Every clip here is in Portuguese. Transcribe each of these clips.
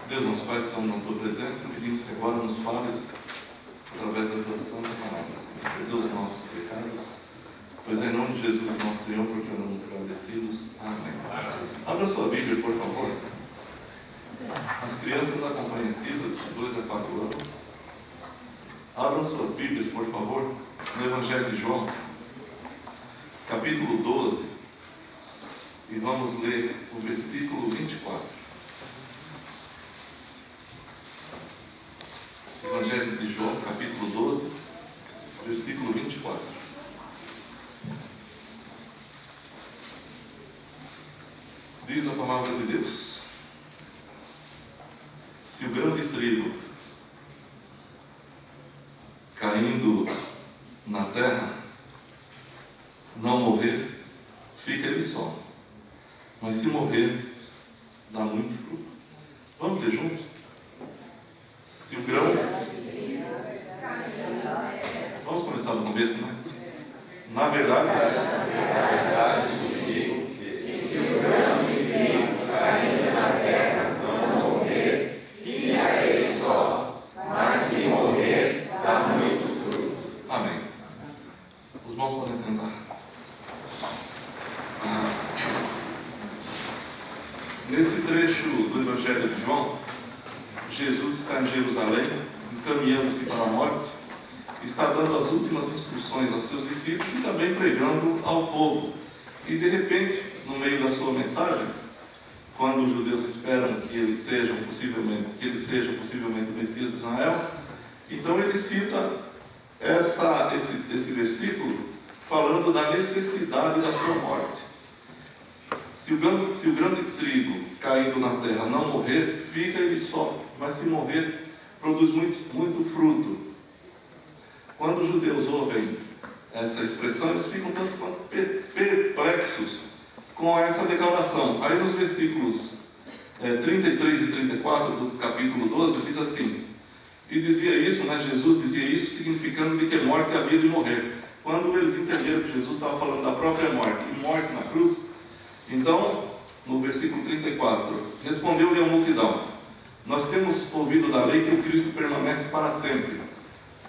Deus, nosso Pai, estamos na Tua presença e pedimos que agora nos fales através da Tua santa palavra, Senhor. Perdoa os nossos pecados, pois é em nome de Jesus, nosso Senhor, porque oramos agradecidos. Amém. Abra sua Bíblia, por favor. As crianças acompanhem Cida, de 2 a 4 anos. Abram suas Bíblias, por favor, no Evangelho de João, capítulo 12, e vamos ler o versículo 24. Evangelho de João, capítulo 12, versículo 24. Diz a palavra de Deus: se o grão de trigo caindo na terra não morrer, fica ele só, mas se morrer, dá muito fruto. Vamos ler juntos? Se o grão... Vamos começar do começo, né? Na verdade, vos digo que se o grão de trigo caindo na terra não morrer, fica ele só, mas se morrer, dá muito fruto. Amém. Os irmãos podem sentar. Nesse trecho do Evangelho de João, Jesus está em Jerusalém, encaminhando-se para a morte, está dando as últimas instruções aos seus discípulos e também pregando ao povo. E de repente, no meio da sua mensagem, quando os judeus esperam que ele seja possivelmente o Messias de Israel, então ele cita esse versículo falando da necessidade da sua morte. Se o grão de trigo caindo na terra não morrer, fica ele só, mas se morrer, produz muito fruto. Quando os judeus ouvem essa expressão, eles ficam tanto quanto perplexos com essa declaração. Aí nos versículos 33 e 34 do capítulo 12, diz assim: e dizia isso, Jesus dizia isso, significando de que a morte havia de morrer. Quando eles entenderam que Jesus estava falando da própria morte, e morte na cruz, então, no versículo 34, respondeu-lhe a multidão: nós temos ouvido da lei que o Cristo permanece para sempre,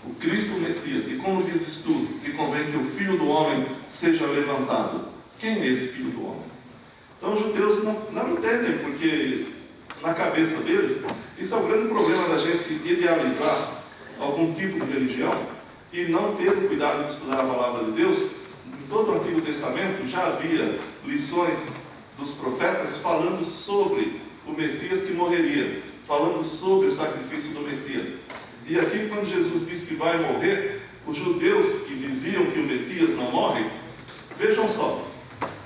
o Cristo o Messias. E como dizes tu que convém que o Filho do Homem seja levantado? Quem é esse Filho do Homem? Então os judeus não entendem, porque na cabeça deles, isso é o grande problema da gente idealizar algum tipo de religião e não ter o cuidado de estudar a palavra de Deus. Em todo o Antigo Testamento já havia lições dos profetas falando sobre o Messias que morreria, falando sobre o sacrifício do Messias. E aqui, quando Jesus diz que vai morrer, os judeus que diziam que o Messias não morre, vejam só,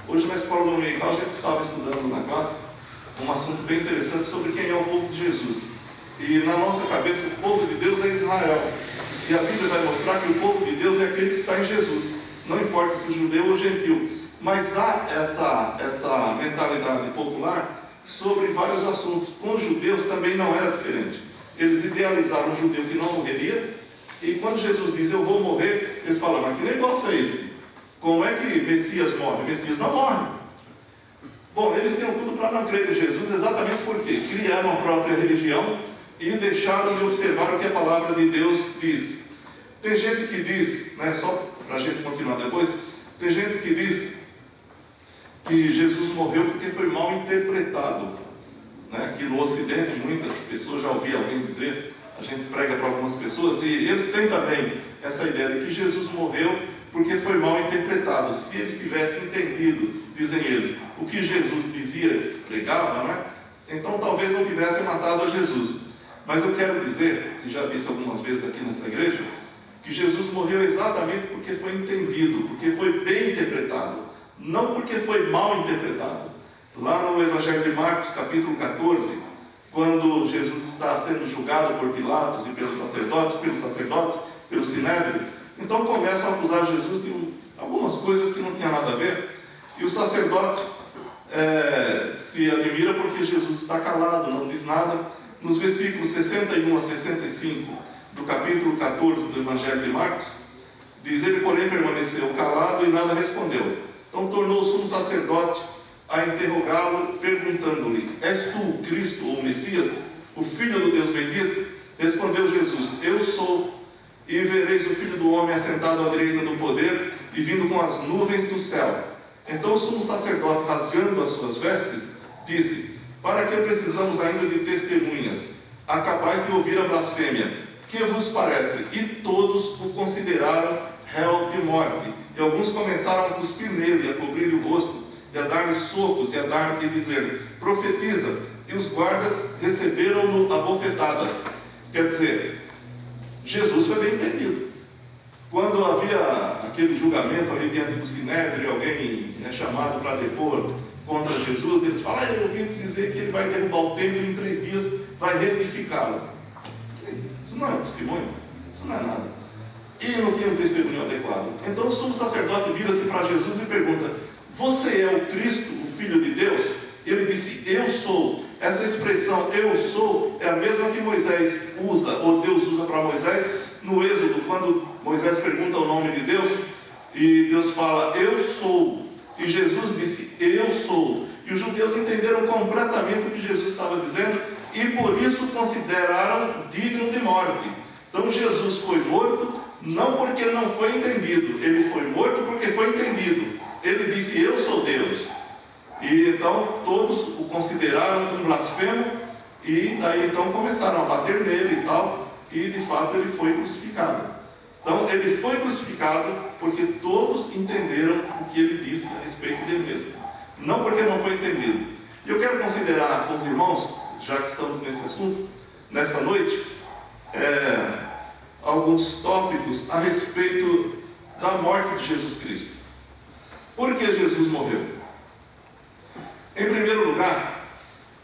hoje na escola dominical a gente estava estudando na classe um assunto bem interessante sobre quem é o povo de Jesus. E na nossa cabeça o povo de Deus é Israel, e a Bíblia vai mostrar que o povo de Deus é aquele que está em Jesus, não importa se judeu ou gentil. Mas há essa mentalidade popular sobre vários assuntos. Com os judeus também não era diferente. Eles idealizaram um judeu que não morreria, e quando Jesus diz eu vou morrer, eles falam: mas que negócio é esse? Como é que Messias morre? Messias não morre. Bom, eles têm tudo para não crer em Jesus, exatamente porque criaram a própria religião e deixaram de observar o que a palavra de Deus diz. Tem gente que diz, só para a gente continuar depois, tem gente que diz que Jesus morreu porque foi mal interpretado. Aqui no Ocidente, muitas pessoas, já ouvi alguém dizer, a gente prega para algumas pessoas, e eles têm também essa ideia de que Jesus morreu porque foi mal interpretado. Se eles tivessem entendido, dizem eles, o que Jesus dizia, pregava, então talvez não tivessem matado a Jesus. Mas eu quero dizer, e já disse algumas vezes aqui nessa igreja, que Jesus morreu exatamente porque foi entendido, porque foi bem interpretado, não porque foi mal interpretado. Lá no Evangelho de Marcos, capítulo 14, quando Jesus está sendo julgado por Pilatos e pelos sacerdotes, pelo Sinédrio, então começam a acusar Jesus de algumas coisas que não tinham nada a ver, e o sacerdote se admira porque Jesus está calado, não diz nada. Nos versículos 61 a 65 do capítulo 14 do Evangelho de Marcos, diz: ele porém permaneceu calado e nada respondeu. Então tornou o sumo sacerdote a interrogá-lo, perguntando-lhe: és tu o Cristo ou o Messias? o Filho do Deus bendito? Respondeu Jesus: Eu sou. E vereis o Filho do Homem assentado à direita do poder e vindo com as nuvens do céu. Então o sumo sacerdote, rasgando as suas vestes, disse: Para que precisamos ainda de testemunhas? Acabais de ouvir a blasfêmia. Que vos parece? E todos o consideraram réu de morte. E alguns começaram a cuspir nele, a cobrir-lhe o rosto, e a dar-lhe socos, e a dar-lhe dizer: Profetiza. E os guardas receberam-no a bofetadas. Quer dizer, Jesus foi bem entendido. Quando havia aquele julgamento ali diante do Sinédrio, alguém é chamado para depor contra Jesus, eles falam: eu ouvi dizer que ele vai derrubar o templo e em 3 dias vai reedificá-lo. Isso não é um testemunho, isso não é nada. E não tinha um testemunho adequado. Então o sumo sacerdote vira-se para Jesus e pergunta: Você é o Cristo, o Filho de Deus? Ele disse: Eu sou. Essa expressão eu sou é a mesma que Moisés usa, ou Deus usa para Moisés no Êxodo, quando Moisés pergunta o nome de Deus e Deus fala: Eu sou. E Jesus disse: Eu sou. E os judeus entenderam completamente o que Jesus estava dizendo e por isso consideraram digno de morte. Então Jesus foi morto não porque não foi entendido, ele foi morto porque foi entendido. Ele disse: Eu sou Deus. E então todos o consideraram um blasfemo e daí então começaram a bater nele e tal, e de fato ele foi crucificado. Então ele foi crucificado porque todos entenderam o que ele disse a respeito dele mesmo, não porque não foi entendido. E eu quero considerar com os irmãos, já que estamos nesse assunto, nesta noite, alguns tópicos a respeito da morte de Jesus Cristo. Por que Jesus morreu? Em primeiro lugar,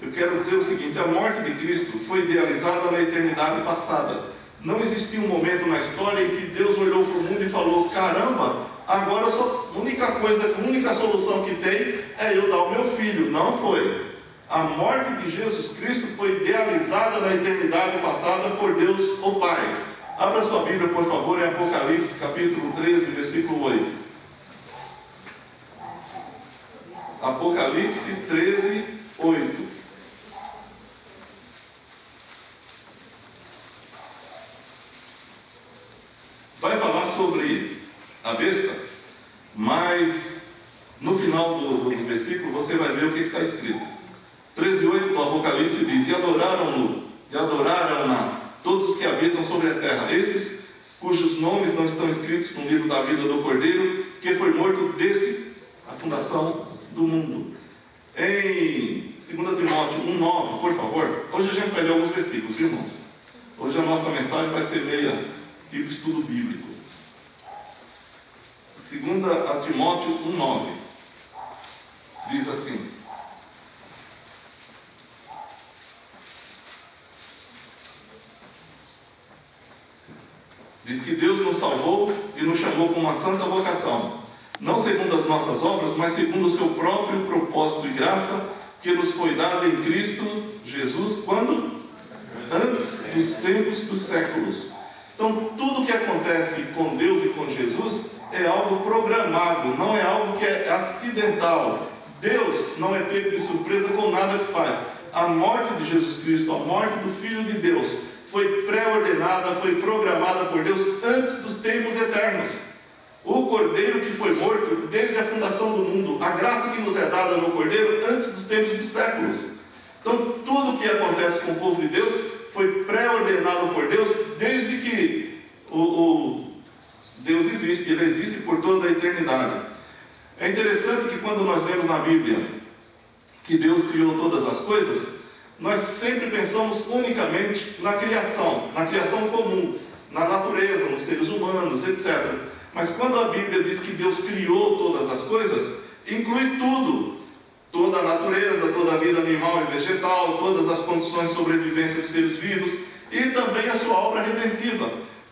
eu quero dizer o seguinte: a morte de Cristo foi idealizada na eternidade passada. Não existiu um momento na história em que Deus olhou para o mundo e falou: caramba, agora a única solução que tem é eu dar o meu filho. Não foi. A morte de Jesus Cristo foi idealizada na eternidade passada por Deus, o Pai. Abra sua Bíblia, por favor, em Apocalipse, capítulo 13, versículo 8. Apocalipse 13, 8. Vai falar sobre a besta, mas no final do versículo você vai ver o que está escrito. 13:8 do Apocalipse diz: E adoraram-na todos os que habitam sobre a terra, esses cujos nomes não estão escritos no livro da vida do Cordeiro, que foi morto desde a fundação do mundo. Em 2 Timóteo 1,9, por favor. Hoje a gente vai ler alguns versículos, viu, irmãos? Hoje a nossa mensagem vai ser meia tipo estudo bíblico. 2 Timóteo 1,9 diz assim: diz que Deus nos salvou e nos chamou com uma santa vocação, não segundo as nossas obras, mas segundo o seu próprio propósito e graça, que nos foi dada em Cristo Jesus, quando? Antes dos tempos dos séculos. Então, tudo que acontece com Deus e com Jesus é algo programado, não é algo que é acidental. Deus não é pego de surpresa com nada que faz. A morte de Jesus Cristo, a morte do Filho de Deus, foi pré-ordenada, foi programada por Deus antes dos tempos eternos. O Cordeiro que foi morto desde a fundação do mundo, a graça que nos é dada no Cordeiro antes dos tempos dos séculos. Então, tudo que acontece com o povo de Deus foi pré-ordenado por Deus desde que o Deus existe. Ele existe por toda a eternidade. É interessante que quando nós lemos na Bíblia que Deus criou todas as coisas, nós sempre pensamos unicamente na criação comum, na natureza, nos seres humanos, etc. Mas quando a Bíblia diz que Deus criou todas as coisas, inclui tudo, toda a natureza, toda a vida animal e vegetal, todas as condições de sobrevivência dos seres vivos e também a sua obra redentiva.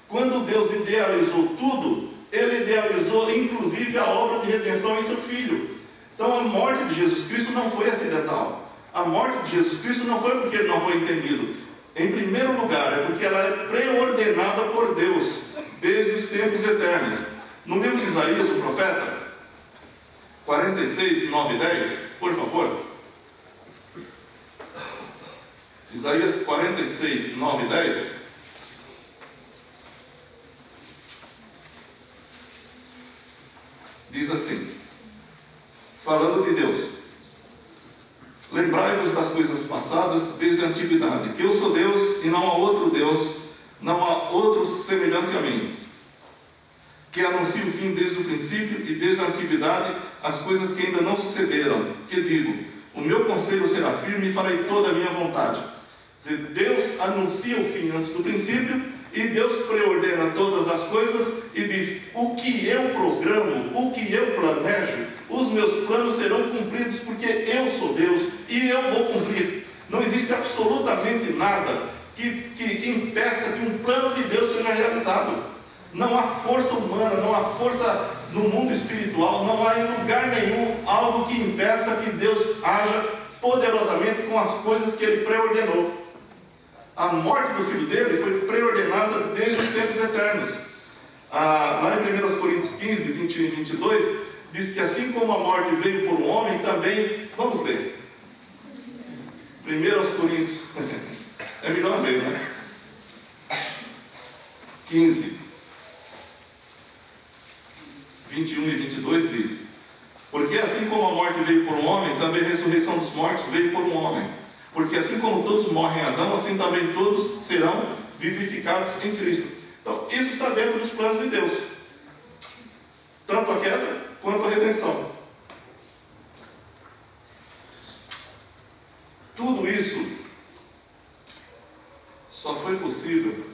Quando Deus idealizou tudo, Ele idealizou inclusive a obra de redenção em seu Filho. Então a morte de Jesus Cristo não foi acidental. A morte de Jesus Cristo não foi porque Ele não foi entendido. Em primeiro lugar, é porque ela é preordenada por Deus desde os tempos eternos. No livro de Isaías, o profeta, 46, 9 e 10, por favor. Isaías 46, 9 e 10. Diz assim, falando de Deus: lembrai-vos das coisas passadas desde a antiguidade, que eu sou Deus e não há outro Deus, não há outro semelhante a mim, que anuncio o fim desde o princípio e desde a antiguidade as coisas que ainda não sucederam, que digo, o meu conselho será firme e farei toda a minha vontade. Quer dizer, Deus anuncia o fim antes do princípio e Deus preordena todas as coisas e diz, o que eu programo, o que eu planejo, os meus planos serão cumpridos porque eu sou Deus e eu vou cumprir. Não existe absolutamente nada que impeça que um plano de Deus seja realizado. Não há força humana, não há força no mundo espiritual, não há em lugar nenhum algo que impeça que Deus haja poderosamente com as coisas que Ele preordenou. A morte do filho dele foi preordenada desde os tempos eternos. Lá em 1 Coríntios 15, 21 e 22, diz que assim como a morte veio por um homem, também, vamos ler. 1 Coríntios, é melhor ler, né? 15, 21 e 22 diz, porque assim como a morte veio por um homem, também a ressurreição dos mortos veio por um homem. Porque assim como todos morrem em Adão, assim também todos serão vivificados em Cristo. Então, isso está dentro dos planos de Deus. Tanto a queda, quanto a redenção. Tudo isso só foi possível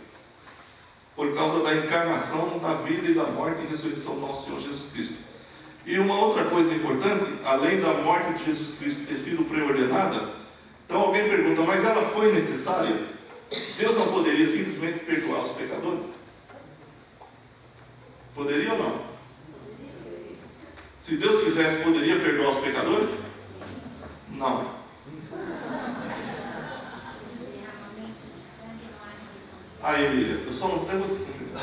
por causa da encarnação, da vida e da morte e ressurreição do nosso Senhor Jesus Cristo. E uma outra coisa importante, além da morte de Jesus Cristo ter sido preordenada, então alguém pergunta, mas ela foi necessária? Deus não poderia simplesmente perdoar os pecadores? Poderia ou não? Se Deus quisesse, poderia perdoar os pecadores? Não. Aí, Emília, eu só não vou te cumprimentar.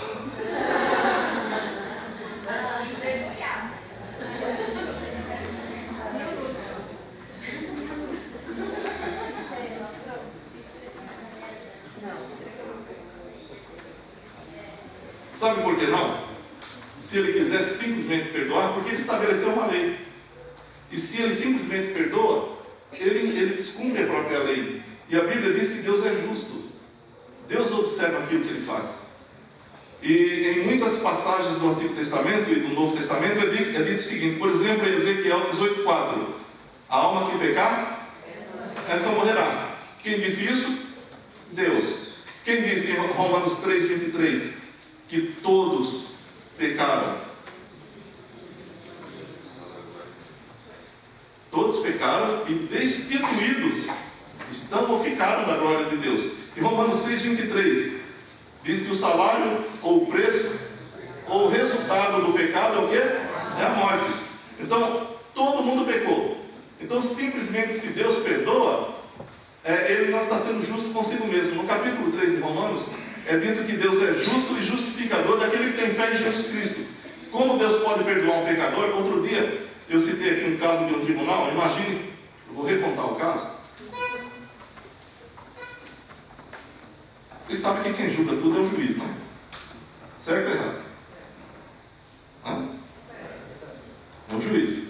Sabe por que não? Se ele quisesse simplesmente perdoar, porque ele estabeleceu uma lei. E se ele simplesmente perdoa, ele descumpre a própria lei. E a Bíblia diz que Deus é justo. Deus observa aquilo que ele faz. E em muitas passagens do Antigo Testamento e do Novo Testamento é dito o seguinte, por exemplo, em Ezequiel 18,4, a alma que pecar, essa morrerá. Quem disse isso? Deus. Quem disse em Romanos 3,23, que todos pecaram? Todos pecaram e destituídos estão ou ficaram da glória de Deus. Em Romanos 6,23 diz que o salário, ou o preço, ou o resultado do pecado é o quê? É a morte. Então, todo mundo pecou. Então, simplesmente, se Deus perdoa, Ele não está sendo justo consigo mesmo. No capítulo 3 de Romanos, é dito que Deus é justo e justificador daquele que tem fé em Jesus Cristo. Como Deus pode perdoar um pecador? Outro dia, eu citei aqui um caso de um tribunal. Imagine, eu vou recontar o caso. Vocês sabem que quem julga tudo é o juiz, não é? Certo ou errado? Hã? É o juiz.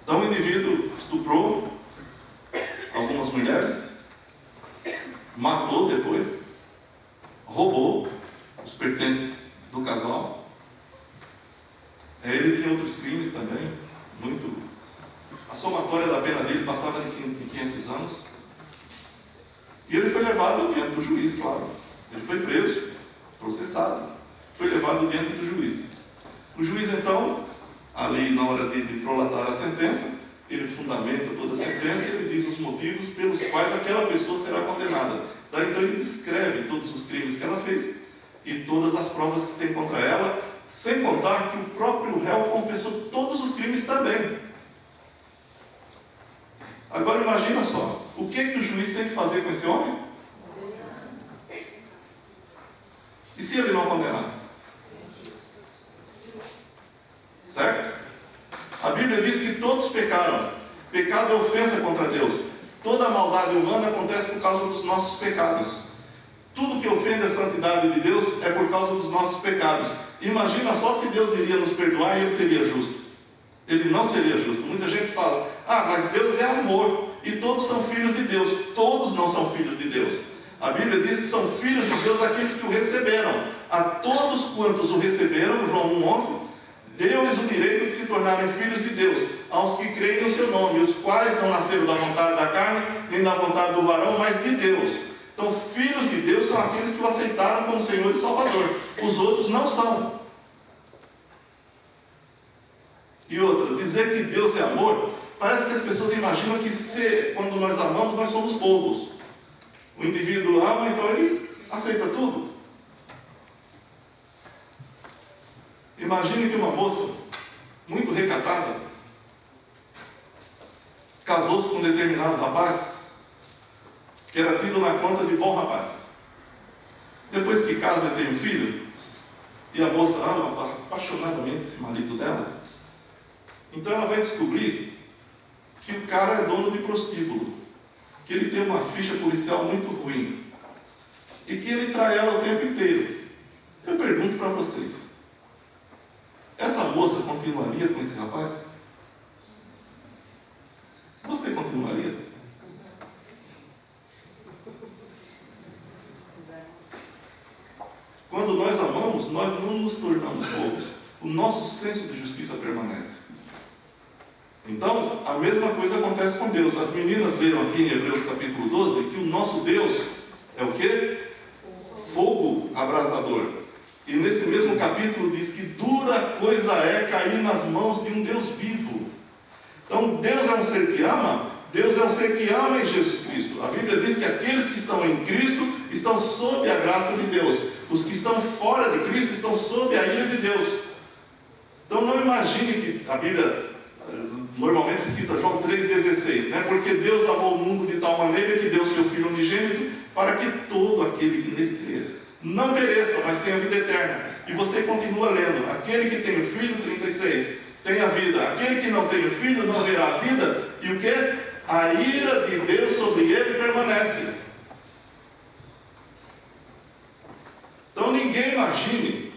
Então o indivíduo estuprou algumas mulheres, matou depois, roubou os pertences do casal. Ele tinha outros crimes também, muito. A somatória da pena dele passava de 500 anos. E ele foi levado diante do juiz, claro. Ele foi preso, processado, foi levado diante do juiz. O juiz, então, ali na hora de prolatar a sentença, ele fundamenta toda a sentença e ele diz os motivos pelos quais aquela pessoa será condenada. Daí então ele descreve todos os crimes que ela fez e todas as provas que tem contra ela, sem contar que o próprio réu confessou todos os crimes também. Agora imagina só, o que o juiz tem que fazer com esse homem? E se ele não condenar? Certo? A Bíblia diz que todos pecaram. Pecado é ofensa contra Deus. Toda a maldade humana acontece por causa dos nossos pecados. Tudo que ofende a santidade de Deus é por causa dos nossos pecados. Imagina só se Deus iria nos perdoar e Ele seria justo. Ele não seria justo. Muita gente fala, mas Deus é amor e todos são filhos de Deus. Todos não são filhos de Deus. A Bíblia diz que são filhos de Deus aqueles que o receberam. A todos quantos o receberam, João 1,11, deu-lhes o direito de se tornarem filhos de Deus, aos que creem no seu nome, os quais não nasceram da vontade da carne, nem da vontade do varão, mas de Deus. Então, filhos de Deus são aqueles que o aceitaram como Senhor e Salvador. Os outros não são. E outra, dizer que Deus é amor, parece que as pessoas imaginam que quando nós amamos, nós somos bobos. O indivíduo ama, então ele aceita tudo. Imagine que uma moça, muito recatada, casou-se com um determinado rapaz, que era tido na conta de bom rapaz. Depois que casa e tem um filho, e a moça ama apaixonadamente esse marido dela, então ela vai descobrir que o cara é dono de prostíbulo, que ele tem uma ficha policial muito ruim, e que ele trai ela o tempo inteiro. Eu pergunto para vocês, essa moça continuaria com esse rapaz? Você continuaria? Quando nós amamos, nós não nos tornamos bobos. O nosso senso de justiça permanece. Então, a mesma coisa acontece com Deus. As meninas leram aqui em Hebreus capítulo 12 que o nosso Deus é o quê? Fogo abrasador. E nesse mesmo capítulo diz que dura coisa é cair nas mãos de um Deus vivo. Então, Deus é um ser que ama? Deus é um ser que ama em Jesus Cristo. A Bíblia diz que aqueles que estão em Cristo estão sob a graça de Deus. Os que estão fora de Cristo estão sob a ira de Deus. Então, não imagine que a Bíblia normalmente se cita João 3,16, né? Porque Deus amou o mundo de tal maneira que deu seu Filho unigênito para que todo aquele que nele crer não pereça, mas tenha vida eterna. E você continua lendo, aquele que tem o Filho, 36, tem a vida. Aquele que não tem o Filho não verá a vida. E o que? A ira de Deus sobre ele permanece. Então ninguém imagine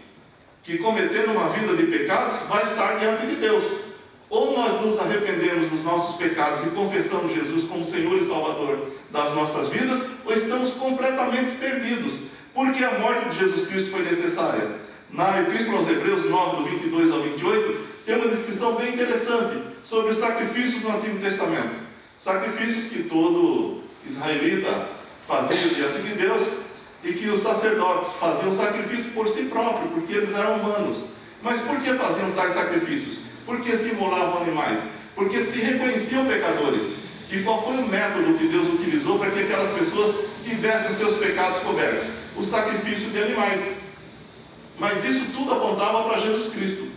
que cometendo uma vida de pecados vai estar diante de Deus. Ou nós nos arrependemos dos nossos pecados e confessamos Jesus como Senhor e Salvador das nossas vidas, ou estamos completamente perdidos, porque a morte de Jesus Cristo foi necessária. Na Epístola aos Hebreus 9, do 22 ao 28, tem uma descrição bem interessante sobre os sacrifícios no Antigo Testamento. Sacrifícios que todo israelita fazia diante de Deus, e que os sacerdotes faziam sacrifício por si próprios, porque eles eram humanos. Mas por que faziam tais sacrifícios? Porque se imolavam animais, porque se reconheciam pecadores. E qual foi o método que Deus utilizou para que aquelas pessoas tivessem os seus pecados cobertos? O sacrifício de animais. Mas isso tudo apontava para Jesus Cristo.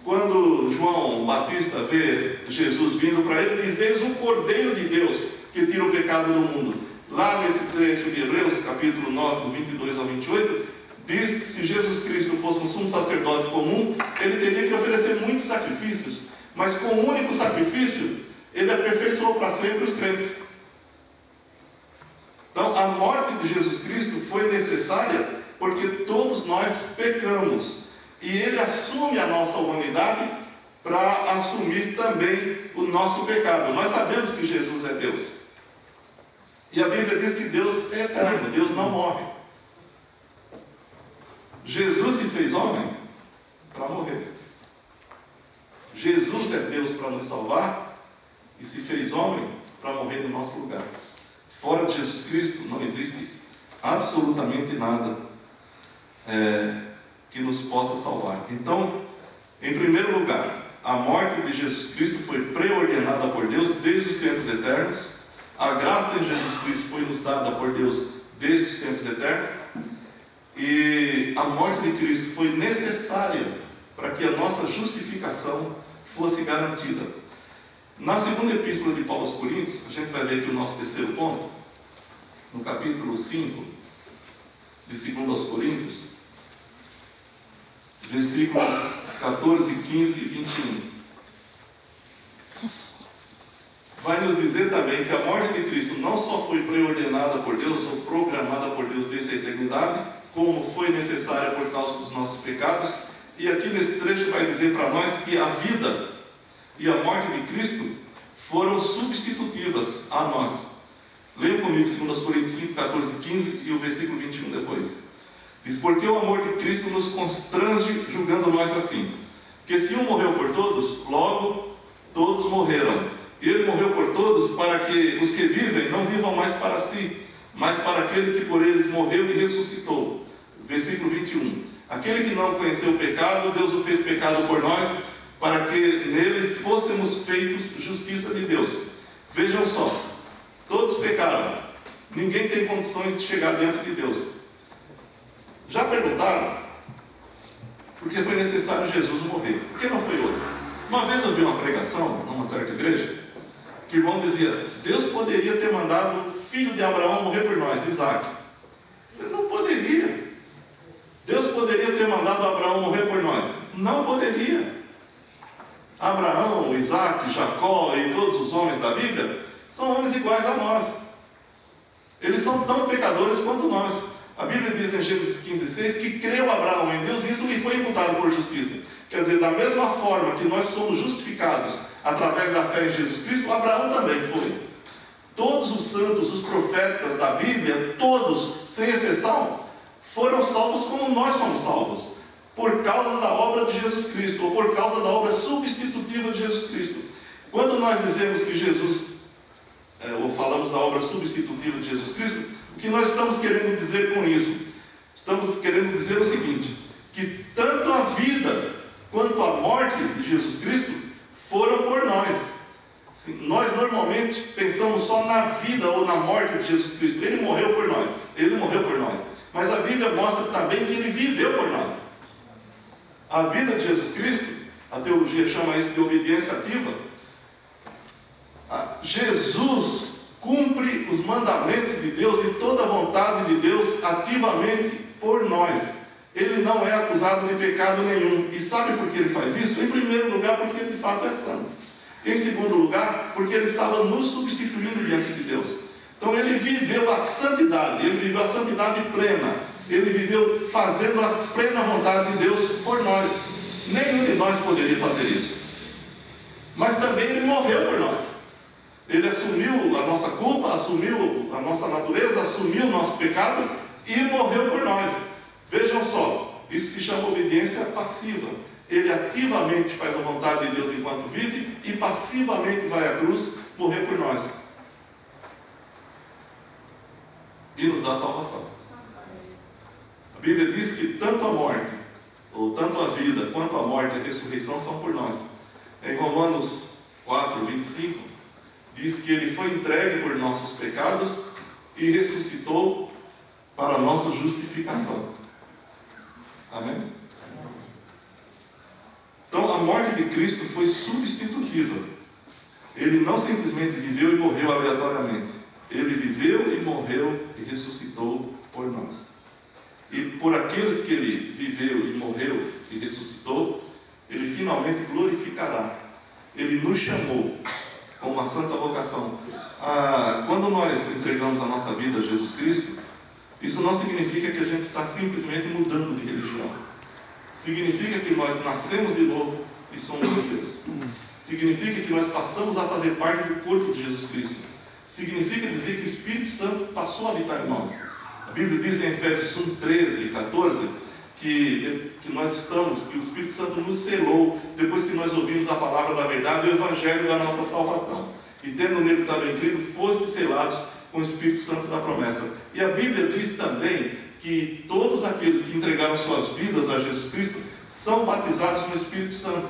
Quando João Batista vê Jesus vindo para ele, diz: eis o Cordeiro de Deus que tira o pecado do mundo. Lá nesse trecho de Hebreus, capítulo 9, do 22 ao 28, diz que se Jesus Cristo fosse um sumo sacerdote comum, ele teria que oferecer muitos sacrifícios, mas com um único sacrifício, ele aperfeiçoou para sempre os crentes. Então, a morte de Jesus Cristo foi necessária porque todos nós pecamos, e ele assume a nossa humanidade para assumir também o nosso pecado. Nós sabemos que Jesus é Deus, e a Bíblia diz que Deus é eterno, Deus não morre. Jesus se fez homem para morrer. Jesus é Deus para nos salvar e se fez homem para morrer no nosso lugar. Fora de Jesus Cristo não existe absolutamente nada que nos possa salvar. Então, em primeiro lugar, a morte de Jesus Cristo foi preordenada por Deus desde os tempos eternos. A graça em Jesus Cristo foi nos dada por Deus desde os tempos eternos. E a morte de Cristo foi necessária para que a nossa justificação fosse garantida. Na segunda epístola de Paulo aos Coríntios, a gente vai ver aqui o nosso terceiro ponto, no capítulo 5, de 2 aos Coríntios, versículos 14, 15 e 21. vai nos dizer também que a morte de Cristo não só foi preordenada por Deus ou programada por Deus desde a eternidade, como foi necessária por causa dos nossos pecados. E aqui nesse trecho vai dizer para nós que a vida e a morte de Cristo foram substitutivas a nós. Leiam comigo 2 Coríntios 5, 14 e 15 e o versículo 21 depois. Diz: porque o amor de Cristo nos constrange, julgando nós assim, que se um morreu por todos, logo todos morreram. Ele morreu por todos para que os que vivem não vivam mais para si, mas para aquele que por eles morreu e ressuscitou. Versículo 21. Aquele que não conheceu o pecado, Deus o fez pecado por nós, para que nele fôssemos feitos justiça de Deus. Vejam só, todos pecaram. Ninguém tem condições de chegar diante de Deus. Já perguntaram por que foi necessário Jesus morrer? Por que não foi outro? Uma vez eu vi uma pregação numa certa igreja, que o irmão dizia: Deus poderia ter mandado o filho de Abraão morrer por nós, Isaac. Ele não poderia. Deus poderia ter mandado Abraão morrer por nós? Não poderia. Abraão, Isaac, Jacó e todos os homens da Bíblia são homens iguais a nós. Eles são tão pecadores quanto nós. A Bíblia diz em Gênesis 15:6 que creu Abraão em Deus e isso lhe foi imputado por justiça. Quer dizer, da mesma forma que nós somos justificados através da fé em Jesus Cristo, Abraão também foi. Todos os santos, os profetas da Bíblia, todos, sem exceção, foram salvos como nós somos salvos, por causa da obra de Jesus Cristo, ou por causa da obra substitutiva de Jesus Cristo. Quando nós dizemos que Jesus, ou falamos da obra substitutiva de Jesus Cristo, o que nós estamos querendo dizer com isso? Estamos querendo dizer o seguinte, que tanto a vida quanto a morte de Jesus Cristo foram por nós. Sim, nós normalmente pensamos só na vida ou na morte de Jesus Cristo. Ele morreu por nós, Ele morreu por nós. Mas a Bíblia mostra também que Ele viveu por nós. A vida de Jesus Cristo, a teologia chama isso de obediência ativa. Jesus cumpre os mandamentos de Deus e toda a vontade de Deus ativamente por nós. Ele não é acusado de pecado nenhum. E sabe por que ele faz isso? Em primeiro lugar, porque ele de fato é santo. Em segundo lugar, porque ele estava nos substituindo diante de Deus. Então ele viveu a santidade, ele viveu a santidade plena. Ele viveu fazendo a plena vontade de Deus por nós. Nenhum de nós poderia fazer isso. Mas também ele morreu por nós. Ele assumiu a nossa culpa, assumiu a nossa natureza, assumiu o nosso pecado e morreu por nós. Vejam só, isso se chama obediência passiva. Ele ativamente faz a vontade de Deus enquanto vive e passivamente vai à cruz morrer por nós. E nos dá salvação. A Bíblia diz que tanto a morte, ou tanto a vida, quanto a morte e a ressurreição são por nós. Em Romanos 4, 25, diz que Ele foi entregue por nossos pecados e ressuscitou para a nossa justificação. Amém? Então a morte de Cristo foi substitutiva. Ele não simplesmente viveu e morreu aleatoriamente. Ele viveu e morreu e ressuscitou por nós. E por aqueles que Ele viveu e morreu e ressuscitou, Ele finalmente glorificará. Ele nos chamou com uma santa vocação. Quando nós entregamos a nossa vida a Jesus Cristo, isso não significa que a gente está simplesmente mudando de religião. Significa que nós nascemos de novo e somos de Deus. Significa que nós passamos a fazer parte do corpo de Jesus Cristo. Significa dizer que o Espírito Santo passou a habitar em nós. A Bíblia diz em Efésios 1, 13 e 14 que nós estamos, que o Espírito Santo nos selou depois que nós ouvimos a palavra da verdade, o Evangelho da nossa salvação. E tendo nele também crido, fostes selados com o Espírito Santo da promessa. E a Bíblia diz também que todos aqueles que entregaram suas vidas a Jesus Cristo são batizados no Espírito Santo.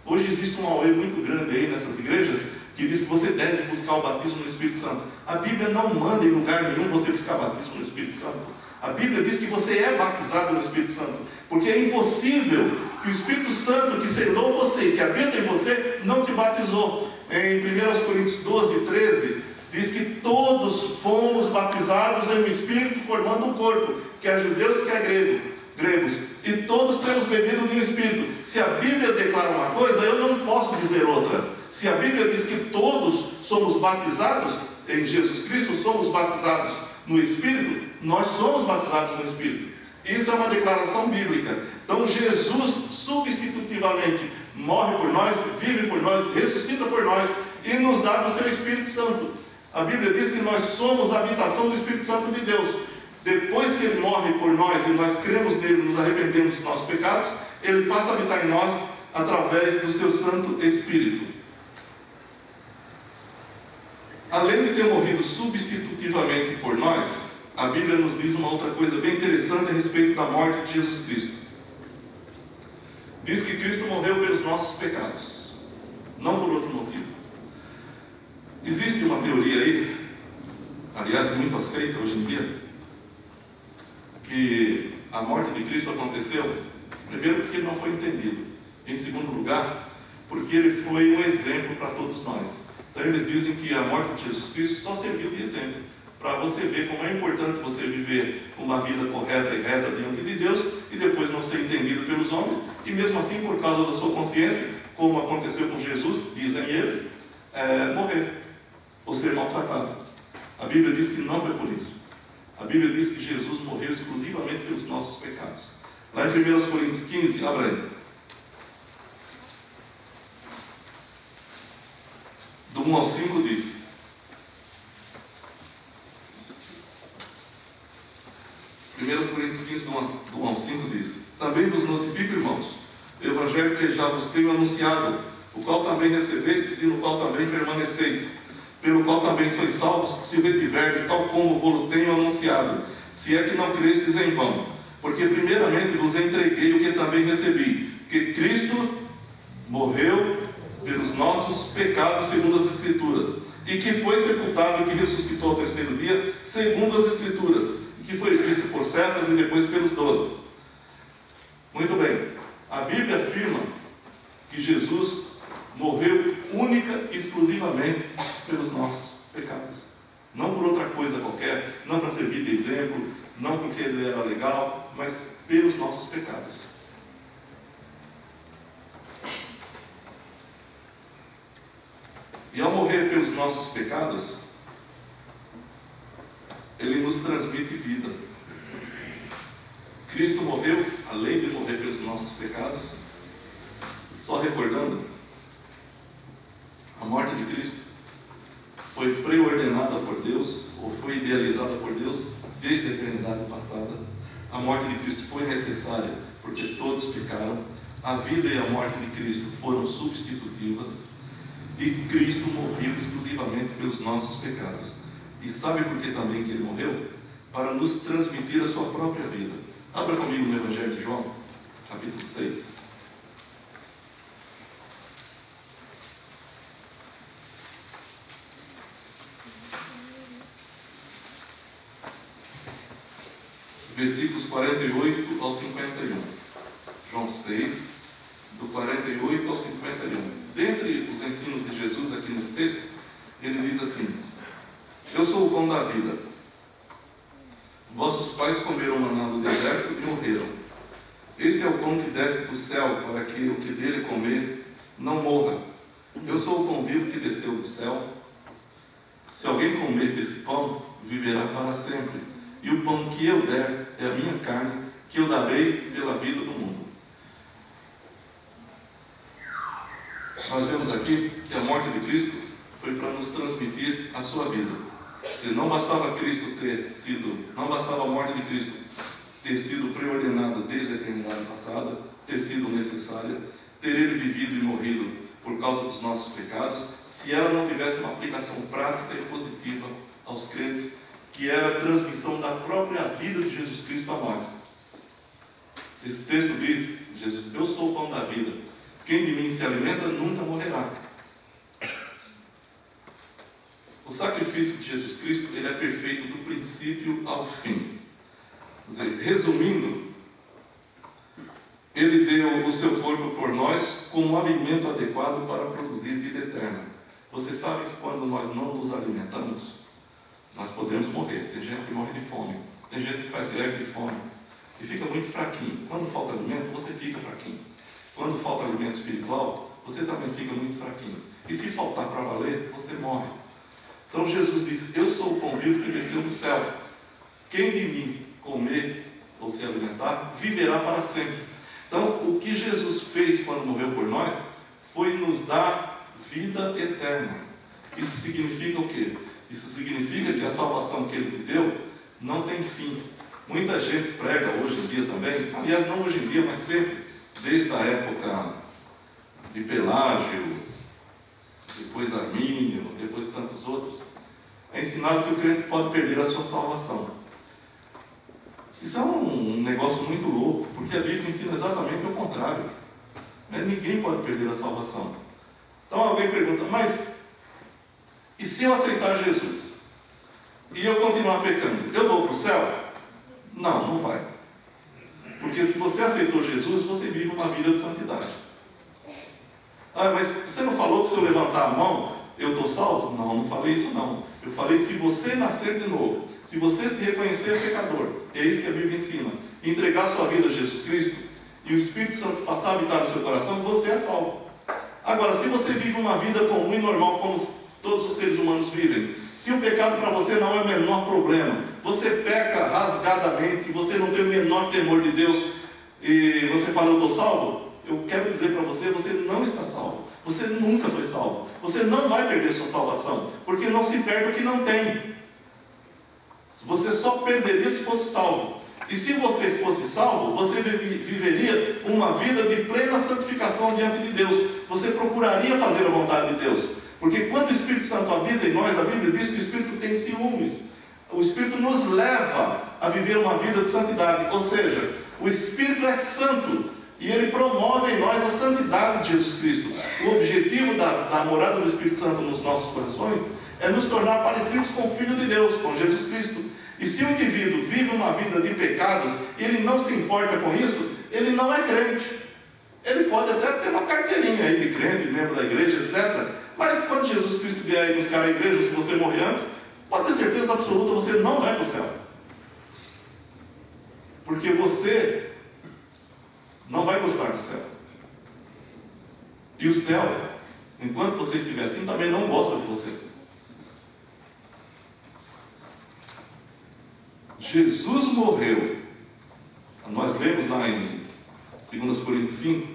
Hoje existe um auê muito grande aí nessas igrejas que diz que você deve buscar o batismo no Espírito Santo. A Bíblia não manda em lugar nenhum você buscar batismo no Espírito Santo. A Bíblia diz que você é batizado no Espírito Santo, porque é impossível que o Espírito Santo que selou você, que habita em você, não te batizou. Em 1 Coríntios 12, 13, diz que todos fomos batizados em um Espírito formando um corpo, que é judeus e que é gregos. e todos temos bebido de um Espírito. Se a Bíblia declara uma coisa, eu não posso dizer outra. Se a Bíblia diz que todos somos batizados em Jesus Cristo, somos batizados no Espírito, nós somos batizados no Espírito. Isso é uma declaração bíblica. Então Jesus substitutivamente morre por nós, vive por nós, ressuscita por nós e nos dá do seu Espírito Santo. A Bíblia diz que nós somos a habitação do Espírito Santo de Deus. Depois que Ele morre por nós e nós cremos nele, nos arrependemos dos nossos pecados, Ele passa a habitar em nós através do seu Santo Espírito. Além de ter morrido substitutivamente por nós, a Bíblia nos diz uma outra coisa bem interessante a respeito da morte de Jesus Cristo. Diz que Cristo morreu pelos nossos pecados, não por outro motivo. Existe uma teoria aí, aliás muito aceita hoje em dia, que a morte de Cristo aconteceu, primeiro porque Ele não foi entendido, em segundo lugar, porque Ele foi um exemplo para todos nós. Então eles dizem que a morte de Jesus Cristo só serviu de exemplo, para você ver como é importante você viver uma vida correta e reta diante de Deus, e depois não ser entendido pelos homens, e mesmo assim, por causa da sua consciência, como aconteceu com Jesus, dizem eles, morrer, ou ser maltratado. A Bíblia diz que não foi por isso. A Bíblia diz que Jesus morreu exclusivamente pelos nossos pecados. Lá em 1 Coríntios 15, abra aí. Do 1 ao 5 diz: 1 Coríntios 15, do 1 ao 5 diz: Também vos notifico, irmãos, o Evangelho que já vos tenho anunciado, o qual também recebestes e no qual também permaneceis, pelo qual também sois salvos, se retiverdes, tal como vos tenho anunciado, se é que não crestes em vão. Porque primeiramente vos entreguei o que também recebi, que Cristo morreu pelos nossos pecados segundo as Escrituras, e que foi sepultado e que ressuscitou ao terceiro dia segundo as Escrituras, e que foi visto por Cefas e depois pelos 12. Muito bem, a Bíblia afirma que Jesus morreu única e exclusivamente pelos nossos pecados, não por outra coisa qualquer, não para servir de exemplo, não porque Ele era legal, mas pelos nossos pecados. E ao morrer pelos nossos pecados, Ele nos transmite vida. Cristo morreu, além de morrer pelos nossos pecados, só recordando, a morte de Cristo foi preordenada por Deus, ou foi idealizada por Deus, desde a eternidade passada. A morte de Cristo foi necessária, porque todos pecaram. A vida e a morte de Cristo foram substitutivas. E Cristo morreu exclusivamente pelos nossos pecados. E sabe por que também que Ele morreu? Para nos transmitir a sua própria vida. Abra comigo no Evangelho de João, capítulo 6. Versículos 48 ao 51. João 6, do 48 ao 51. Dentre os ensinos de Jesus aqui nesse texto, Ele diz assim: Eu sou o pão da vida. Vossos pais comeram maná no deserto e morreram. Este é o pão que desce do céu, para que o que dele comer não morra. Eu sou o pão vivo que desceu do céu. Se alguém comer desse pão, viverá para sempre. E o pão que eu der é a minha carne, que eu darei pela vida do mundo. Nós vemos aqui que a morte de Cristo foi para nos transmitir a sua vida. Se não bastava não bastava a morte de Cristo ter sido preordenada desde a eternidade passada, ter sido necessária, ter Ele vivido e morrido por causa dos nossos pecados, se ela não tivesse uma aplicação prática e positiva aos crentes, que era a transmissão da própria vida de Jesus Cristo a nós. Esse texto diz: Jesus, eu sou o pão da vida. Quem de mim se alimenta nunca morrerá. O sacrifício de Jesus Cristo, ele é perfeito do princípio ao fim. Quer dizer, resumindo, Ele deu o seu corpo por nós como alimento adequado para produzir vida eterna. Você sabe que quando nós não nos alimentamos, nós podemos morrer. Tem gente que morre de fome, tem gente que faz greve de fome, e fica muito fraquinho. Quando falta alimento, você fica fraquinho. Quando falta alimento espiritual, você também fica muito fraquinho. E se faltar para valer, você morre. Então Jesus disse: eu sou o pão vivo que desceu do céu. Quem de mim comer ou se alimentar, viverá para sempre. Então, o que Jesus fez quando morreu por nós, foi nos dar vida eterna. Isso significa o quê? Isso significa que a salvação que Ele te deu não tem fim. Muita gente prega hoje em dia também, aliás, não hoje em dia, mas sempre, desde a época de Pelágio, depois Armínio, depois tantos outros, é ensinado que o crente pode perder a sua salvação. Isso é um negócio muito louco, porque a Bíblia ensina exatamente o contrário. Ninguém pode perder a salvação. Então alguém pergunta: mas e se eu aceitar Jesus e eu continuar pecando, eu vou para o céu? Não, não vai. Porque se você aceitou Jesus, você vive uma vida de santidade. Ah, mas você não falou que se eu levantar a mão, eu estou salvo? Não, não falei isso não. Eu falei: se você nascer de novo, se você se reconhecer pecador, é isso que a Bíblia ensina, entregar sua vida a Jesus Cristo, e o Espírito Santo passar a habitar no seu coração, você é salvo. Agora, se você vive uma vida comum e normal, como todos os seres humanos vivem, se o pecado para você não é o menor problema, você peca rasgadamente, você não tem o menor temor de Deus, e você fala: eu estou salvo, eu quero dizer para você, você não está salvo. Você nunca foi salvo. Você não vai perder sua salvação, porque não se perde o que não tem. Você só perderia se fosse salvo. E se você fosse salvo, você viveria uma vida de plena santificação diante de Deus. Você procuraria fazer a vontade de Deus. Porque quando o Espírito Santo habita em nós, a Bíblia diz que o Espírito tem ciúmes. O Espírito nos leva a viver uma vida de santidade. Ou seja, o Espírito é santo e ele promove em nós a santidade de Jesus Cristo. O objetivo da morada do Espírito Santo nos nossos corações é nos tornar parecidos com o Filho de Deus, com Jesus Cristo. E se o indivíduo vive uma vida de pecados e ele não se importa com isso, ele não é crente. Ele pode até ter uma carteirinha aí de crente, membro da igreja, etc. Mas quando Jesus Cristo vier aí buscar a igreja, se você morrer antes, pode ter certeza absoluta, você não vai para o céu. Porque você não vai gostar do céu. E o céu, enquanto você estiver assim, também não gosta de você. Jesus morreu. Nós lemos lá em 2 Coríntios 5,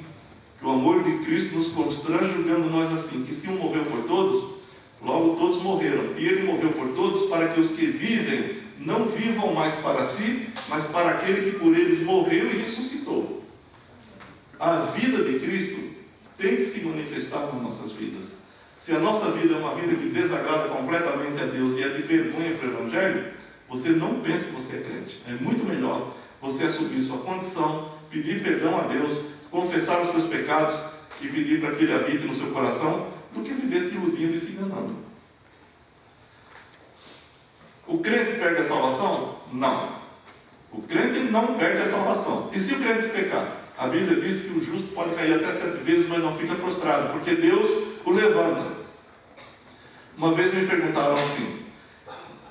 que o amor de Cristo nos constrange, julgando nós assim, que se um morreu por todos, logo todos morreram. E ele morreu por todos para que os que vivem não vivam mais para si, mas para aquele que por eles morreu e ressuscitou. A vida de Cristo tem que se manifestar nas nossas vidas. Se a nossa vida é uma vida que desagrada completamente a Deus e é de vergonha para o Evangelho, você não pensa que você é crente. É muito melhor você assumir sua condição, pedir perdão a Deus, confessar os seus pecados e pedir para que Ele habite no seu coração, do que viver se iludindo e se enganando. O crente perde a salvação? Não. O crente não perde a salvação. E se o crente pecar? A Bíblia diz que o justo pode cair até 7 vezes, mas não fica prostrado, porque Deus o levanta. Uma vez me perguntaram assim: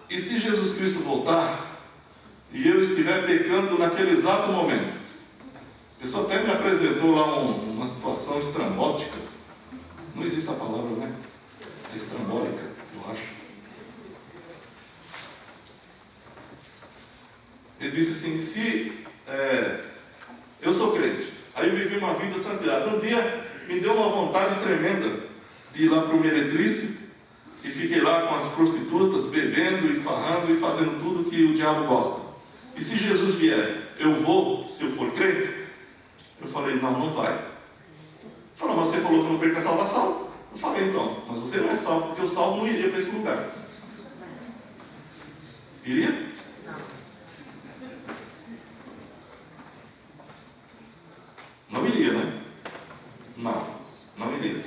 e se Jesus Cristo voltar e eu estiver pecando naquele exato momento? A pessoa até me apresentou lá uma situação estrambótica. Não existe a palavra, né? É estrambólica, eu acho. Ele disse assim: se eu sou crente, aí eu vivi uma vida de santidade. Um dia me deu uma vontade tremenda de ir lá para o meretrício, e fiquei lá com as prostitutas, bebendo e farrando e fazendo tudo que o diabo gosta. E se Jesus vier, eu vou, se eu for crente? Eu falei: não, não vai. Ele falou: mas você falou que eu não perco a salvação. Eu falei: então, mas você não é salvo, porque o salvo não iria para esse lugar. Iria? Não iria, né? Não iria.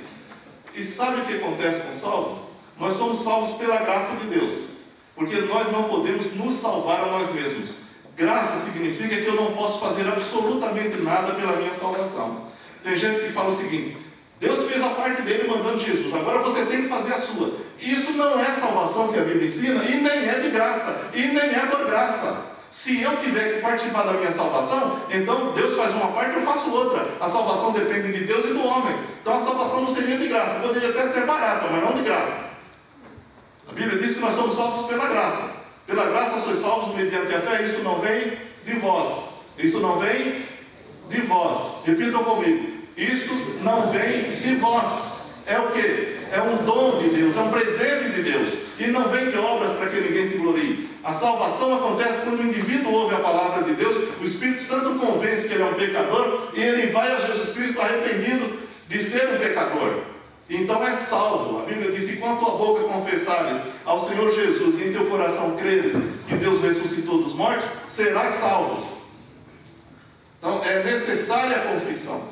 E sabe o que acontece com o salvo? Nós somos salvos pela graça de Deus, porque nós não podemos nos salvar a nós mesmos. Graça significa que eu não posso fazer absolutamente nada pela minha salvação. Tem gente que fala o seguinte: Deus fez a parte dele mandando Jesus, agora você tem que fazer a sua. Isso não é salvação que a Bíblia ensina, e nem é de graça, e nem é por graça. Se eu tiver que participar da minha salvação, então Deus faz uma parte e eu faço outra. A salvação depende de Deus e do homem. Então a salvação não seria de graça, poderia até ser barata, mas não de graça. A Bíblia diz que nós somos salvos pela graça. Pela graça sois salvos mediante a fé. Isso não vem de vós. Isso não vem de vós. Repitam comigo. Isto não vem de vós. É o quê? É um dom de Deus, é um presente de Deus. E não vem de obras para que ninguém se glorie. A salvação acontece quando o indivíduo ouve a palavra de Deus, o Espírito Santo convence que ele é um pecador e ele vai a Jesus Cristo arrependido de ser um pecador. Então é salvo. A Bíblia diz: se com a tua boca confessares ao Senhor Jesus e em teu coração creres que Deus ressuscitou dos mortos, serás salvo. Então é necessária a confissão.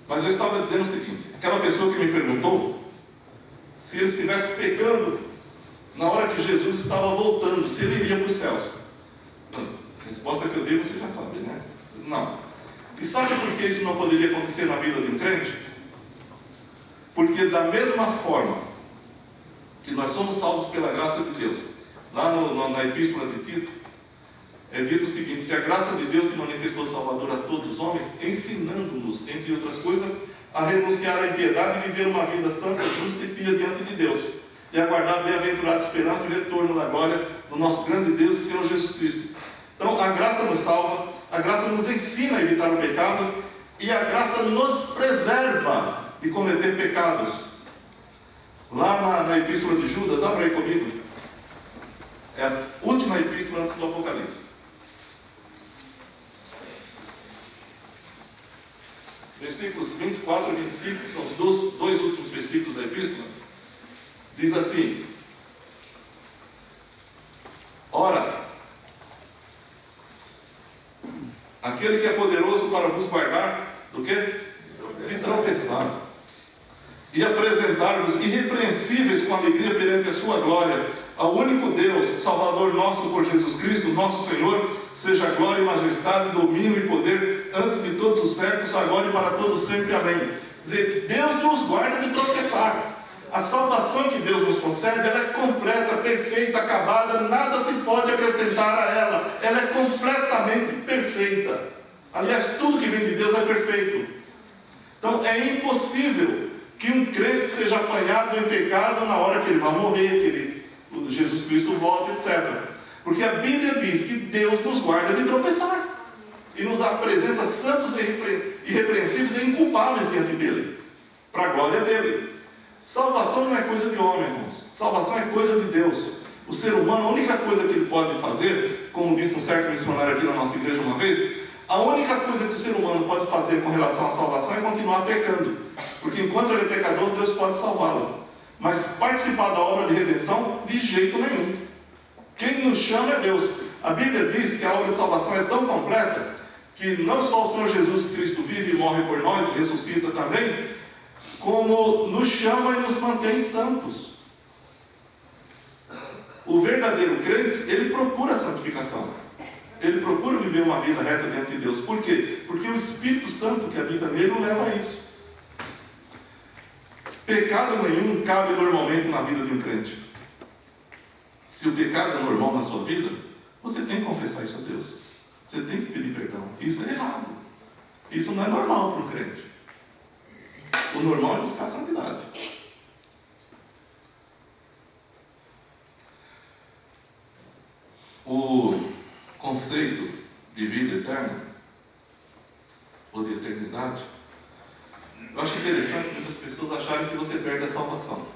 Mas eu estava dizendo o seguinte: aquela pessoa que me perguntou se ele estivesse pecando na hora que Jesus estava voltando, se ele iria para os céus. A resposta que eu dei você já sabe, né? Não. E sabe por que isso não poderia acontecer na vida de um crente? Porque da mesma forma que nós somos salvos pela graça de Deus, lá na epístola de Tito, é dito o seguinte: que a graça de Deus se manifestou salvadora a todos os homens, ensinando-nos, entre outras coisas, a renunciar à impiedade e viver uma vida santa, justa e pia diante de Deus, e aguardar a bem-aventurada esperança e o retorno da glória do nosso grande Deus e Senhor Jesus Cristo. Então a graça nos salva, a graça nos ensina a evitar o pecado, e a graça nos preserva de cometer pecados. Lá na epístola de Judas, abra aí comigo, é a última epístola antes do Apocalipse. Versículos 24 e 25, são os dois últimos versículos da epístola. Diz assim: ora, aquele que é poderoso para vos guardar do quê? De tropeçar, e apresentar-vos irrepreensíveis com alegria perante a sua glória, ao único Deus, Salvador nosso por Jesus Cristo, nosso Senhor, seja glória e majestade, domínio e poder, antes de todos os séculos, agora e para todos sempre. Amém. Quer dizer, Deus nos guarda de tropeçar. A salvação que Deus nos concede, ela é completa, perfeita, acabada, nada se pode acrescentar a ela. Ela é completamente perfeita. Aliás, tudo que vem de Deus é perfeito. Então é impossível que um crente seja apanhado em pecado na hora que ele vai morrer, que Jesus Cristo volta, etc. Porque a Bíblia diz que Deus nos guarda de tropeçar e nos apresenta santos e irrepreensíveis e inculpáveis diante dele, para a glória dele. Salvação não é coisa de homem, irmãos. Salvação é coisa de Deus. O ser humano, a única coisa que ele pode fazer, como disse um certo missionário aqui na nossa igreja uma vez, a única coisa que o ser humano pode fazer com relação à salvação é continuar pecando. Porque enquanto ele é pecador, Deus pode salvá-lo. Mas participar da obra de redenção, de jeito nenhum. Quem nos chama é Deus. A Bíblia diz que a obra de salvação é tão completa que não só o Senhor Jesus Cristo vive e morre por nós, e ressuscita também, como nos chama e nos mantém santos. O verdadeiro crente, ele procura a santificação. Ele procura viver uma vida reta diante de Deus. Por quê? Porque o Espírito Santo que habita nele o leva a isso. Pecado nenhum cabe normalmente na vida de um crente. Se o pecado é normal na sua vida, você tem que confessar isso a Deus. Você tem que pedir perdão. Isso é errado. Isso não é normal para um crente. O normal é buscar a santidade. O conceito de vida eterna, ou de eternidade, eu acho interessante muitas pessoas acharem que você perde a salvação.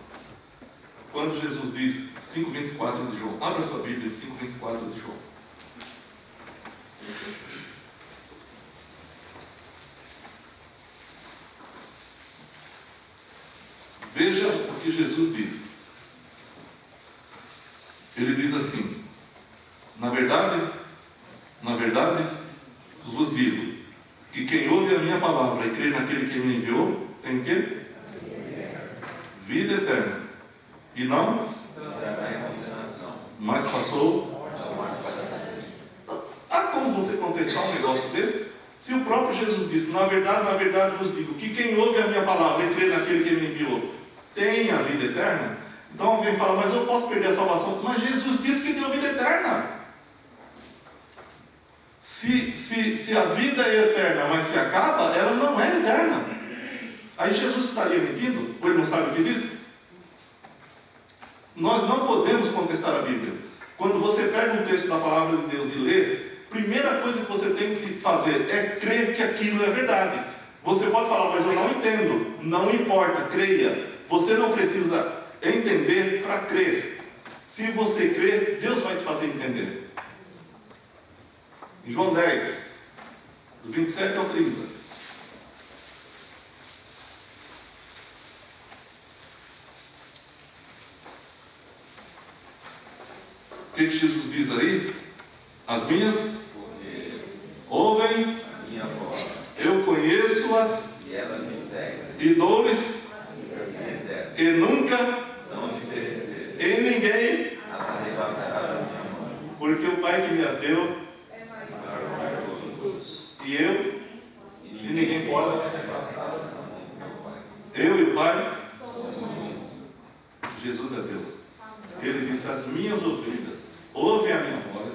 Quando Jesus diz 5,24 de João, abra sua Bíblia, 5,24 de João. Veja o que Jesus diz. Ele diz assim: na verdade, vos digo, que quem ouve a minha palavra e crê naquele que me enviou, tem o quê? Vida eterna. E não? Mas passou. Há como você contestar um negócio desse? Se o próprio Jesus disse, na verdade vos digo, que quem ouve a minha palavra e crê naquele que me enviou, tem a vida eterna. Então alguém fala, mas eu posso perder a salvação? Mas Jesus disse que deu vida eterna. Se a vida é eterna, mas se acaba, ela não é eterna. Aí Jesus estaria mentindo? Ou ele não sabe o que diz? Nós não podemos contestar a Bíblia. Quando você pega um texto da palavra de Deus e lê, primeira coisa que você tem que fazer é crer que aquilo é verdade. Você pode falar, mas eu não entendo. Não importa, creia. Você não precisa entender para crer. Se você crer, Deus vai te fazer entender. Em João 10, do 27 ao 30. O que Jesus diz aí? As minhas ouvem a minha voz, eu conheço-as e elas me seguem, e dou-lhes eterno, e nunca não de perecer, e ninguém, as arrebatará da minha mão, porque o Pai que me as deu maior todos, e eu e ninguém pode. arrebatá-las antes do meu Pai. Eu e o Pai, Jesus é Deus. Ele disse, as minhas ovelhas ouvem a minha voz,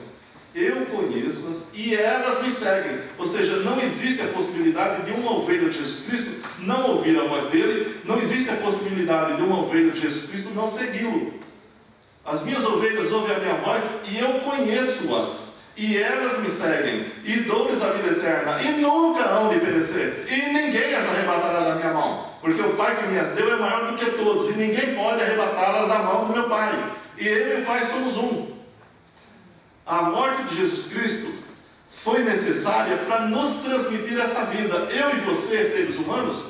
eu conheço-as e elas me seguem. Ou seja, não existe a possibilidade de uma ovelha de Jesus Cristo não ouvir a voz dele, não existe a possibilidade de uma ovelha de Jesus Cristo não segui-lo. As minhas ovelhas ouvem a minha voz e eu conheço-as, e elas me seguem, e dou-lhes a vida eterna, e nunca hão de perecer, e ninguém as arrebatará da minha mão, porque o Pai que me as deu é maior do que todos, e ninguém pode arrebatá-las da mão do meu Pai, e eu e o Pai somos um. A morte de Jesus Cristo foi necessária para nos transmitir essa vida. Eu e você, seres humanos,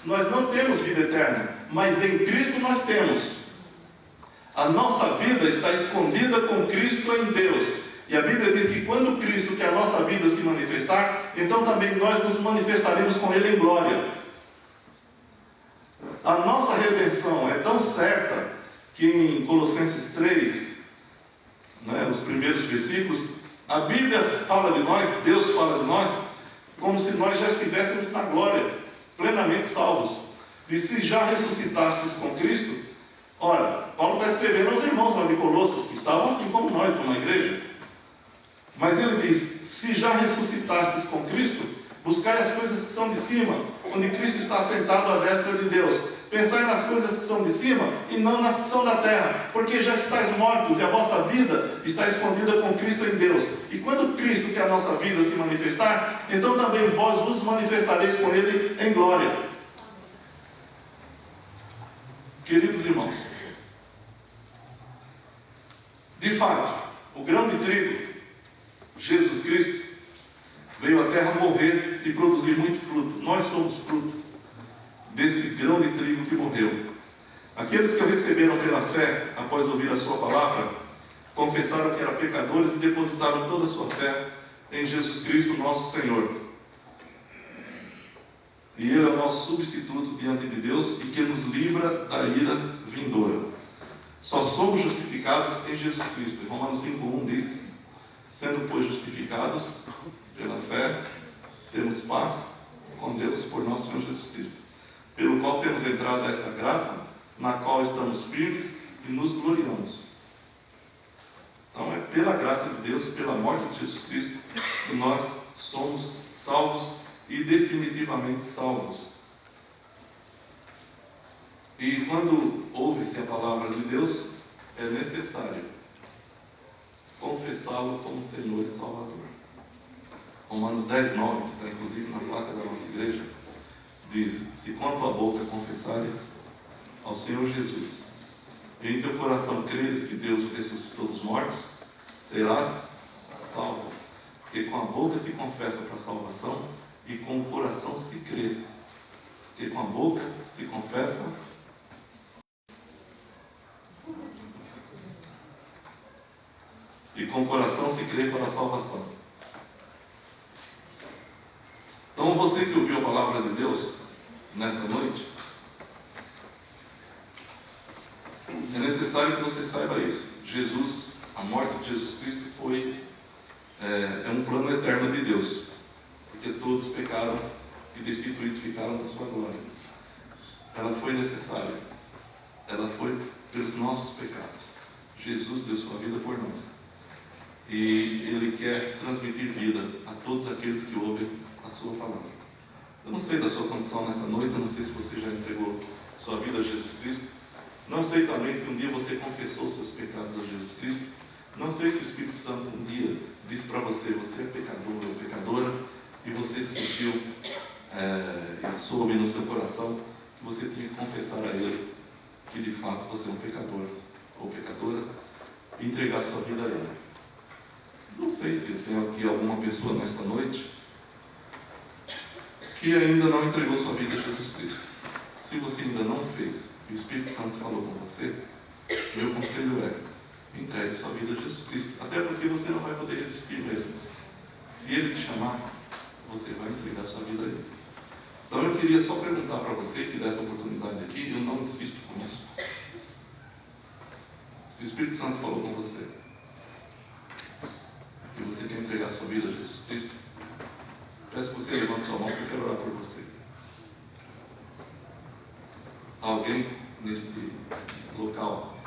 nós não temos vida eterna, mas em Cristo nós temos. A nossa vida está escondida com Cristo em Deus. E a Bíblia diz que quando Cristo, que é a nossa vida, se manifestar, então também nós nos manifestaremos com Ele em glória. A nossa redenção é tão certa que em Colossenses 3, os primeiros versículos, a Bíblia fala de nós, Deus fala de nós, como se nós já estivéssemos na glória, plenamente salvos. E se já ressuscitastes com Cristo, ora, Paulo está escrevendo aos irmãos lá de Colossos, que estavam assim como nós, numa igreja. Mas ele diz, se já ressuscitastes com Cristo, buscai as coisas que são de cima, onde Cristo está sentado à destra de Deus. Pensai nas coisas que são de cima e não nas que são da terra, porque já estáis mortos e a vossa vida está escondida com Cristo em Deus. E quando Cristo, que é a nossa vida, se manifestar, então também vós vos manifestareis com Ele em glória. Queridos irmãos, de fato, o grão de trigo, Jesus Cristo, veio à terra morrer e produzir muito fruto. Nós somos fruto desse grão de trigo que morreu. Aqueles que o receberam pela fé, após ouvir a sua palavra, confessaram que eram pecadores e depositaram toda a sua fé em Jesus Cristo, nosso Senhor. E Ele é o nosso substituto diante de Deus e que nos livra da ira vindoura. Só somos justificados em Jesus Cristo. Em Romanos 5:1 diz, sendo, pois, justificados pela fé, temos paz com Deus por nosso Senhor Jesus Cristo, pelo qual temos entrado a esta graça, na qual estamos firmes e nos gloriamos. Então é pela graça de Deus, pela morte de Jesus Cristo, que nós somos salvos e definitivamente salvos. E quando ouve-se a palavra de Deus, é necessário confessá-lo como Senhor e Salvador. Romanos 10:9, que está inclusive na placa da nossa igreja, diz, se com a tua boca confessares ao Senhor Jesus, e em teu coração creres que Deus o ressuscitou dos mortos, serás salvo. Porque com a boca se confessa para a salvação, e com o coração se crê. Porque com a boca se confessa e com o coração se crê para a salvação. Então você que ouviu a palavra de Deus nessa noite, é necessário que você saiba isso. Jesus, a morte de Jesus Cristo é um plano eterno de Deus, porque todos pecaram e destituídos ficaram da sua glória. Ela foi necessária, ela foi pelos nossos pecados. Jesus deu sua vida por nós. E Ele quer transmitir vida a todos aqueles que ouvem a sua palavra. Eu não sei da sua condição nessa noite, eu não sei se você já entregou sua vida a Jesus Cristo. Não sei também se um dia você confessou seus pecados a Jesus Cristo. Não sei se o Espírito Santo um dia disse para você, você é pecador ou pecadora, e você sentiu e soube no seu coração que você tinha que confessar a Ele que de fato você é um pecador ou pecadora e entregar sua vida a Ele. Não sei se tem aqui alguma pessoa nesta noite que ainda não entregou sua vida a Jesus Cristo. Se você ainda não fez e o Espírito Santo falou com você, meu conselho é: entregue sua vida a Jesus Cristo, até porque você não vai poder resistir mesmo. Se Ele te chamar, você vai entregar sua vida a Ele. Então eu queria só perguntar para você que dessa oportunidade aqui, eu não insisto com isso. Se o Espírito Santo falou com você e você quer entregar sua vida a Jesus Cristo, peço que você levante sua mão, porque eu quero orar por você. Alguém neste local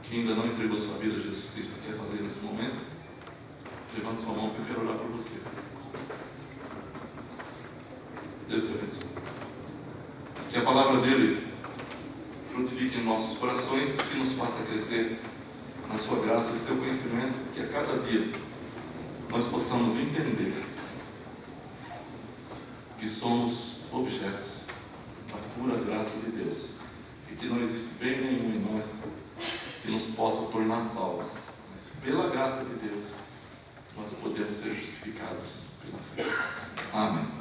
que ainda não entregou sua vida a Jesus Cristo quer fazer nesse momento? Levante sua mão, porque eu quero orar por você. Deus te abençoe. Que a palavra dele frutifique em nossos corações, que nos faça crescer na sua graça e seu conhecimento, que a cada dia nós possamos entender que somos objetos da pura graça de Deus e que não existe bem nenhum em nós que nos possa tornar salvos, mas pela graça de Deus nós podemos ser justificados pela fé. Amém.